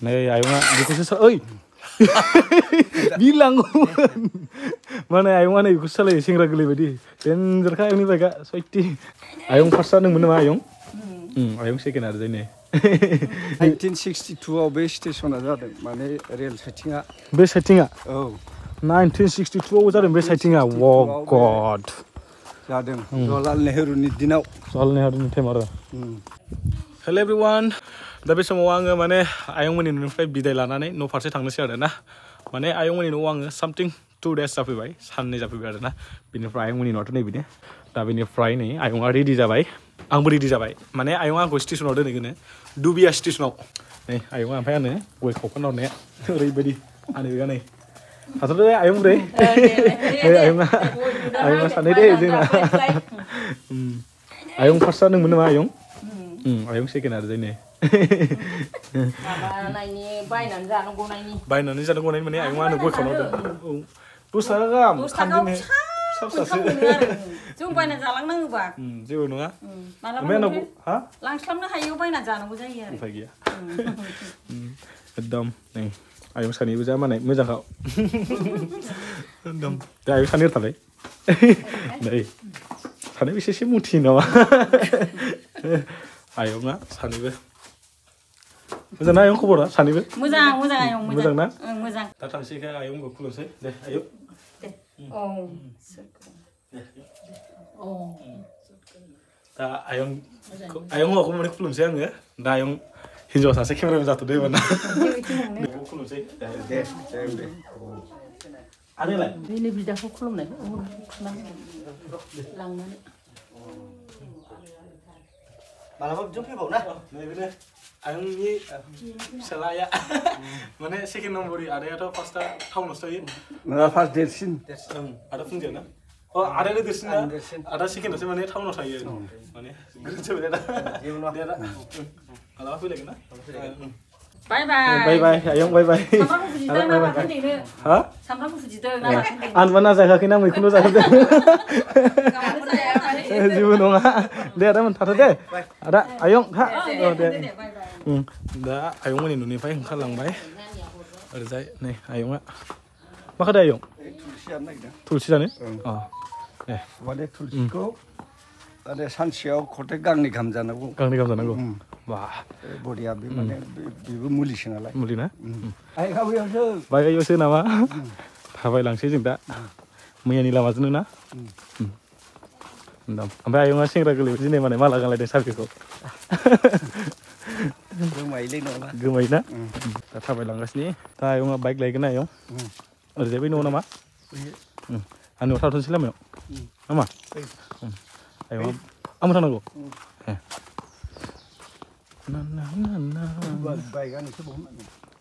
नै आयंआ बेखौसो ओइ बिलांगौमोन माने आयंआ नै बेखौसो सालायो सेंग्रा गोरलै बायदि देनजारखा आयंनि बाइकआ सयथि आयं फार्स्टआ नोंमोन नामा आयं आयं सेकेन्ड आरो जायने 1962 आव बे स्टेशना जादों माने रेल साइटिंआ बे साइटिंआ औ 1962 आव जादों बे साइटिंआ व गड जादों जवाहरलाल नेहरूनि दिनाव जवाहरलाल नेहरूनि टाइम आरो हेल' एभ्रिवान दा बे समाव आङो माने आयंमोननि न'निफ्राय बिदाय लानानै न' फारसे थांनोसै आरो ना माने आयंमोननि न'आव आङो सामथिं 2 days जाफैबाय साननै जाफैबाय आरो ना बेनिफ्राय आयंमोननि न'आथ' नैबेनो दा बेनिफ्राय नै आयंआ रेडि जाबाय आंबो रेडि जाबाय माने आयंआ आंखौ स्टेसनाव दोनहैगोन दुबिया स्टेसनाव नै आयंआ ओमफ्राय आंनो गय खावफाना हरनाया ओरैबायदि आंनि बेगा नै थाथ'दो आयं ब्रै आयंआ सानै दे जोंना आयं फार्स्टआ नोंमोन नामा आयं आयं सेकेन्ड आरो जायने बायनानै जानांगौ माने आयंआ आंनो गय खावना हरदों 10 थाखा गाहाम खानदिनो फिसा जों बायना जालांनांगौबा जेबो नङा मालाबा लांस्लाबनो हायो बायना जानांगौ जायो आरो उफाय गैया एकदम नै आयं सानैबो जा माने मोजांखा एकदम दा आयं सानै थालाय नै सानैबो एसे मुथि नामा आयंआ सानैबो मोजां ना आयं खबरा सानैबो मोजां आयं मोजां ना मोजां दा थांसैखाय आयंखौ खुलुमसै दे आयं दा आयं हौवाखौ माने खुलुमसै आङो दा आयं हिन्जाव सासे केमेरामेन जाथ'दो एबार ना खुलुमसै दे आरोलाय बेनि बिदाखौ खुलुमनायखौ लांनानै मालाबा बिदिनो फैबाव ना नैबेनो आयंनि फिसालाया माने सेकेन्ड नम्बरनि आदायाथ' फार्स्टआ टाउनावसो थायो फार्स्ट देरसिन आदा फुंजिया ना आदायानो देरसिन ना आदा सेकेन्डआवसो माने टाउनाव थायो माने गोरोन्थि दा मालाबा फैलायगोन ना बाय आयं बाय हा आंबा ना जायाखैना मैखुनल' जाहोदों जेबो नङा दे आदा मोन थाथ' दे आदा आयं हा दे दा आयंमोननि न'निफ्राय ओंखारलांबाय ओरैजाय नै आयंआ मा खादों आयं थुलसि जानो दे माने थुलसिखौ माने सानसेयाव खथे गांनै गाहाम जानांगौ बा बरिया बे माने बेबो मुलिसो नालाय मुलि ना बायगायावसो नामा थाबायलांसै जों दा मैयानि लामाजोंनो ना ओमफ्राय आयंआ सेंग्रा गोरलै दिनै माने माला गानलायदों सार्फिखौ गोमायो ना दा थाबायलांगासिनो दा आयंआ बाइक लायगोन ना आयं ओरैजाय बै न'आव नामा आं न'आव थाथ'नोसै लामायाव नामा आयंआ आंबो थांनांगौ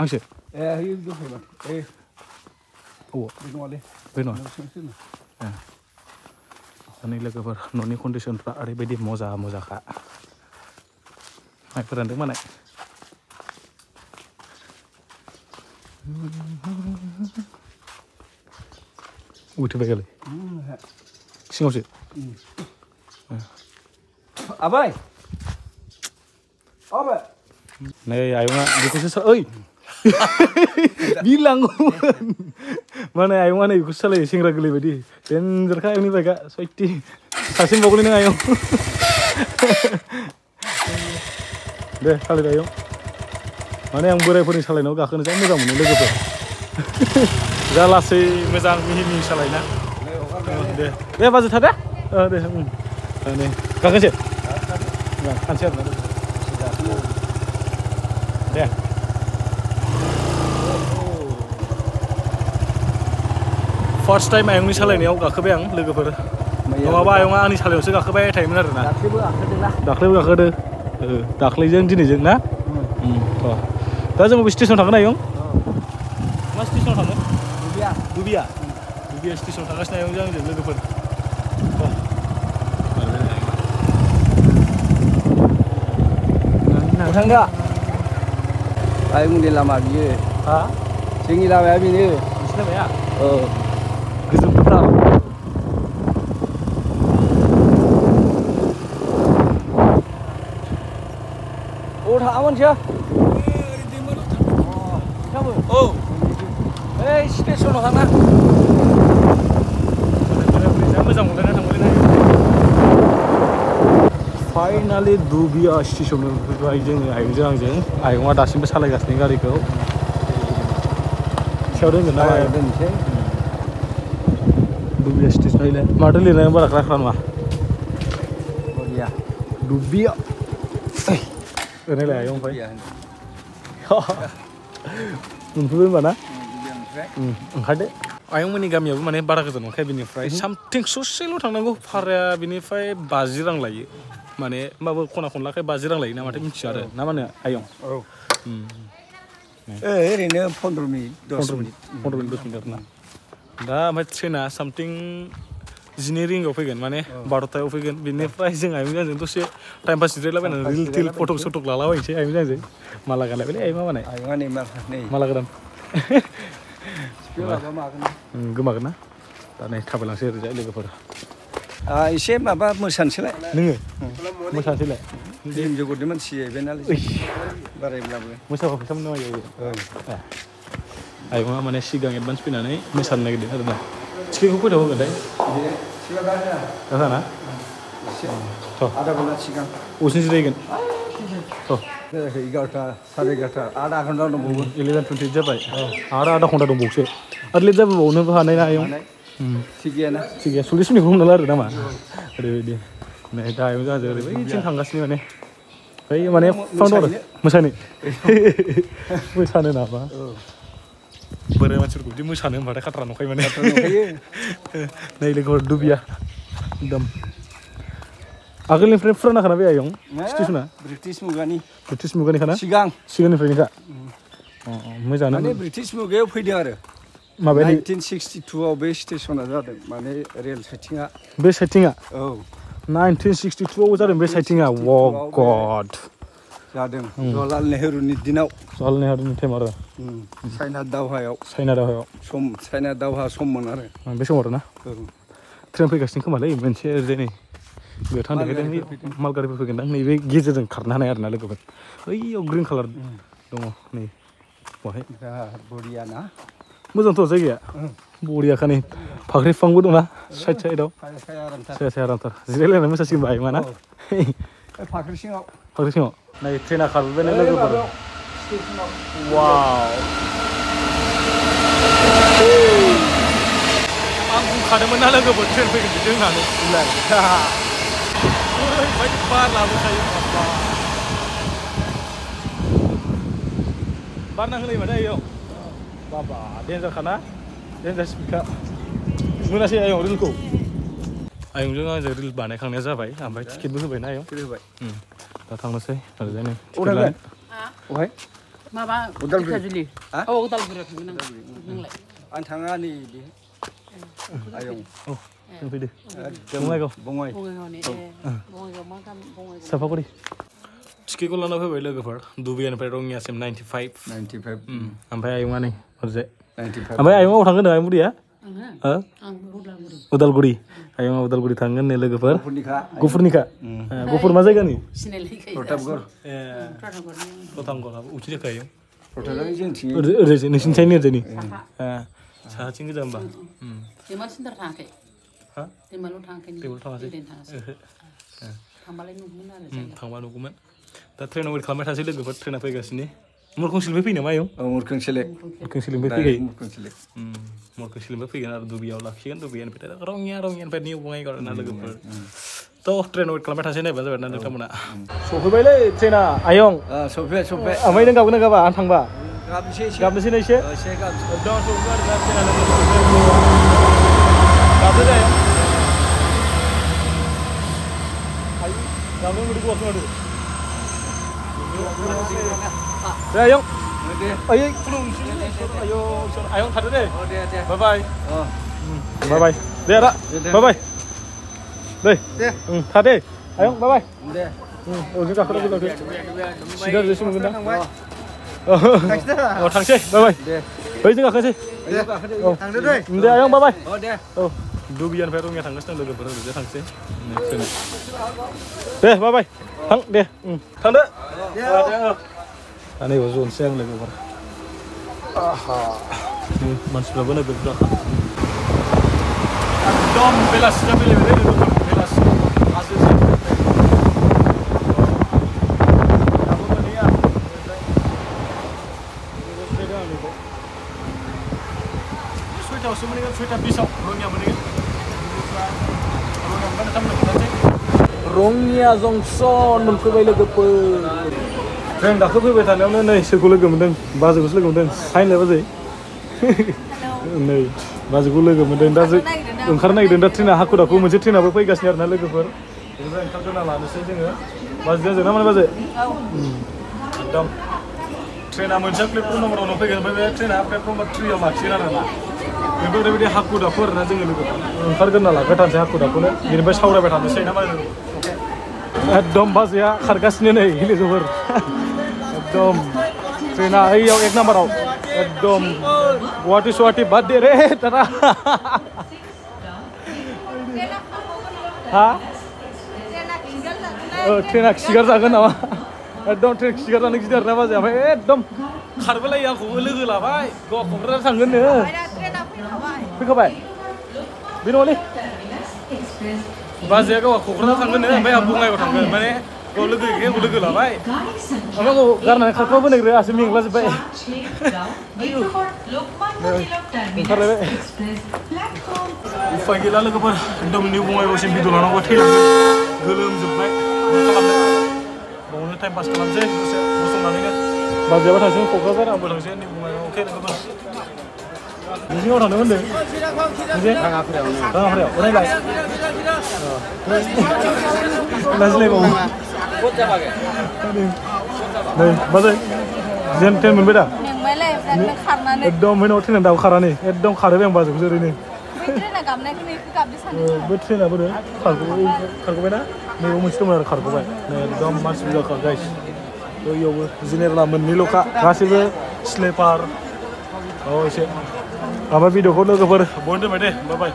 आंसो बै नङा सानै लोगोफोर न'नि कन्डिसनफ्रा ओरैबायदि मोजाखा माइ फोरानदों माने उठोबाय गालाय सिङावसो आबाय नै आयंआ बेखौसो ओइ बिलांगौमोन माने आयंआ नै बेखौसो सालायो सेंग्रा गोरलै बायदि देनजारखा आयंनि बाइकआ सयथि सासेम बावगोलै नों आयं दे सालायदो आयं माने आं बोरायफोरनि सालायनायाव गाखोनो जा मोजां मोनो लोगोफोर जा लासै मोजां मिहि सालायना दे बाजै था दे दे नै गाखोनोसै खानसै आरोना दे फार्स्ट टाइम आयंनि सालायनायाव गाखोबाय आं लोगोफोर नङाबा आयंआ आंनि सालायावसो गाखोबाय थायोमोन आरोना दाख्लैबो गाखोदो दाख्लैजों दिनैजों ना दा जों बबे स्टेसनाव थांगोन आयं मा स्टेसनाव थाङो दुबिया स्टेसनाव थांगासिनो आयंजों आंजों लोगोफोर थांदा आयंनि लामा बियो जोंनि लामाया बेनो नोंसिनि लामाया गोजौथार थाङा मानसिया उनाव थांना मोजां मोनलायना थांबाय फाइनालि दुबिया स्टेसन मोनफैबाय जोङो आयंजों आंजों आयंआ दासिमबो सालायगासिनो गारिखौ सायाव दोनगोन ना दोनसै दुबिया स्टेसन माथो लिरनाया बारा ख्रा नङा बरिया दुबिया ओरैलाय आयं ओमफ्राय मोनफैबाय होनबा ना ओंखारदो आयंमोननि गामियाबो माने बारा गोजान नंखाया बिनिफ्राय सामथिं ससेल' थांनांगौ भाराया बिनिफ्राय 50 रां लायो माने होमबाबो खना खनलाखाय 50 रां लायो ना माथो मिथिया आरो ना मा होनो आयं ओरैनो 15 मिनिट 10 मिनिट 10 मिनिट आरोना दा ओमफ्राय ट्रेना सामथिं 12 रिंगायाव फैगोन माने 12टायाव फैगोन बिनिफ्राय जों आयंजों दसे टाइम पास जिरायलाबायनानै रिल टिल फटक सटक लालाबायनोसै आयंजों माला गानलायबायलै आय मा बानाय माला गोदान गोमागोन ना दा नै थाबायलांसै ओरैजाय लोगोफोर एसे माबा मोसानोसैलाय नोङो मोसानोसैलाय फिल्म जगतनि मानसि जाहैबाय नालाय बारायब्लाबो मोसाबा फैसा मोननो हायो आयंआ माने सिगां एडभान्स फैनानै मोसानो नागिरदों आरोना टिकेटखौ खयथायाव होगोनथाय दाना आधा घन्टा सिगां अबेसिम जिरायगोन 11टा 11:30 आधा घन्टा दंबावो 11:28 जाबाय आरो आधा घन्टा दंबावसो आरो लेट जाबावनोबो हानाय ना आयं थिग गैयाना थिग गैया 40 मिनिटखौ हमना ला आरो नामा ओरैबायदि नै दा आयं जोंहा ओरैबायदिथिं थांगासिनो माने बै माने फाउन्ड आरो मोसानो नामा बोराय मानसिफोरखौ बिदि मोसानो होनबाथाय खाथ्रा नंखायो माने नै लोगोफोर दुबिया एकदम आगोलनिफ्राय फुरानाखाना बे आयं स्टेसना ब्रिटिश मुगानिखाना सिगांनिफ्रायनोखा मोजाङानो माने ब्रिटिश मुगायाव फैदों आरो माबाया 1962 आव बे स्टेसना जादों माने रेल साइटिंआ बे साइटिंआ औ 1962 आव जादों बे साइटिंआ व गड जादों जवाहरलाल नेहरूनि दिनाव जवाहरलाल नेहरूनि टाइम आरो चाइना दावहायाव चाइना दावहा सममोन आरो बे समाव आरो ना ट्रेन फैगासिनो खोमालै मोनसे ओरैजाय नै गोथां देखायदों मालगारिफोर फैगोनदां नैबे गेजेरजों खारनो हानाय आरोना लोगोफोर ओइयाव ग्रिन कालार दङ नै बहाय बरिया ना मोजांथ' जायगाया बरियाखा नै फाख्रि बिफांबो दंना साइडआव साया आरामथार जिरायलायनानै मोसासिगोन बाहाय मा ना फाख्रि सिङाव नै ट्रेना खारबोबायना लोगोफोर वाव आं बुंखादोंमोन ना लोगोफोर ट्रेन फैगोन बिदि होननानै ओरैबायदि बार लाबोखायो बार नांहोलायो माथो आयं बाबा डेन्जारखाना डेन्जार स्पिडखा मोनासै आयं रिलखौ आयंजों आंजों रिल बानायखांनाया जाबाय ओमफ्राय टिकेटबो होबायना आयं होबाय दा थांनोसै ओरैजाय नै अहाय माबा उदालगुरि उदालगुरियाव थांगोन नोंलाय आं थाङा नै आयं फैदो बङाइगाव साफागुरि टिकेटखौ लाना फैबाय लोगोफोर दुबियानिफ्राय रङियासिम 95 ओमफ्राय आयंआ नै ओरैजाय ओमफ्राय आयंआ अबाव थांगोन आयं बुरिया उदालगुरि आयंआ उदालगुरि थांगोन नै लोगोफोर गुफुरनिखा गुफुर मा जायगानि प्रतापगड़ उथिं जाखायो ओरैजाय नोंसिनिसायनि ओरैजायनि साहाथिं गोजा होमबा दैमालसिन्दार थाङाखै हा दैमालुं थाङाखै थांबालाय नुगौमोन आरो थांबा नुगौमोन दा ट्रेनाव वेट खालामबाय थासै लोगोफोर ट्रेना फैगासिनो मुरखंसिलिनिफ्राय फैयो नामा आयं मुरखंसिलिनिफ्राय फैगोन मुरखंसिलिनिफ्राय फैगोन आरो दुबियाव लाखिगोन दुबियानिफ्राय रङियानिफ्राय निउ बङाइगाव ना लोगोफोर थ' ट्रेनाव वेट खालामबाय थासै नायबानो जाबाय ना नोंथांमोना सफैबायलै ट्रेना आयं सफैबाय ओमफ्राय नों गाबगोन ना गाबा आं थांबा गाबनोसै ना एसे गाबदो दे गाबनो मोदै गवाखै माथो दे आयं आयै आयं थादो दे बाय बाय दे आदा बाय दे था दे आयं बाय ओजों गाखोना फैलाखै सिदा ओरैसो मोनगोन दा थांसै बाय बैजों गाखोसै दे आयं बाय औ दुबियानिफ्राय रङिया थांगासिनो लोगोफोर ओरैजाय थांसै दे बाय थां दे थांदो दा नैबाव जनोसै आं लोगोफोर मानसिफ्राबो नोगोद बुरजाखा एकदम बेलासि जाफैलायबाय लोगोफोर बेलासि हाजो दाबो मोनहैया सयथायावसो मोनहैगोन 6:20 रङिया मोनहैगोन रङिया जंसन मोनफैबाय लोगोफोर जों दाखो फैबाय थानायावनो नै सोरखौ लोगो मोनदों बाजैखौसो लोगो मोनदों फाइनलाय बाजै नै बाजैखौ लोगो मोनदों दा जों ओंखारनो नागिरदों दा ट्रेना हाखु दाखु मोनसे ट्रेनाबो फैगासिनो आरोना लोगोफोर बेनिफ्राय ओंखारग्रोना लानोसै जोङो बाजैजों जों ना माने बाजै एकदम ट्रेना मोनसे प्लेटफर्म नम्बरावनो फैगोन ओमफ्राय बे ट्रेना प्लेटफर्म 3 आव लाखिगोन आरोना बेनिफ्राय ओरैबायदि हाखु दाखु आरोना जोङो लोगोफोर ओंखारग्रोना लाग्रा थानोसै हाखु दाखुनो बेनिफ्राय सावरायबाय थानोसै ना माने एकदम बाजैया खारगासिनो नै लोगोफोर एकदम ट्रेना ओइयाव 1 नाम्बाराव एकदम गुवाहाटी सवाटी बाद दे रे दादा हा ट्रेना खिगार जागोन नामा एकदम ट्रेन खिगार जानो गिदिर ना बाजै ओमफ्राय एकदम खारबोलायो आंखौबो लोगो लाबाय गवा क'क्राझार थांगोन नो फैखाबाय बे नङालै बाजैया गावा क'क्राझार थांगोन नो ओमफ्राय आं बङाइगाव थांगोन माने गाव लोगो गैया आंखौ लोगो लाबाय ओमफ्राय आंखौ गारनानै खारखोमा बोनायग्रो आंसो मेंलाजोब्बाय ओंखारलायबाय उफाय गैला लोगोफोर एकदम निउ बङाइगावसिम भिडिअ लानांगौ थैलांगोन गोलोमजोब्बाय मा खालामनो बावनो टाइम पास खालामसै दसे गसंनानैनो बाजैयाबो थांसै क'क्राझार आंबो थांसै निउ बङाइगाव अके लोगोफोर नोंसिनाव थांनो होनदों मोनसे राङाफारायाव रायलाय रायज्लायबावो नै बाजै जेन टेन मोनबाय दा एकदम मैनाव ट्रेना दाबो खारा नै एकदम खारोबाय आं बाजैखौसो ओरैनो बे ट्रेनाबो खारग'बाय ना नैयाव मोनसे दंमोन आरो खारग'बाय नै एकदम मानसि बुरजाखा गाइस बैयावबो जेनेरेला मोननैल'खा गासैबो स्लिपार औ एसे माबा भिडिअखौ लोगोफोर बयनो दोनबाय दे बाय बाय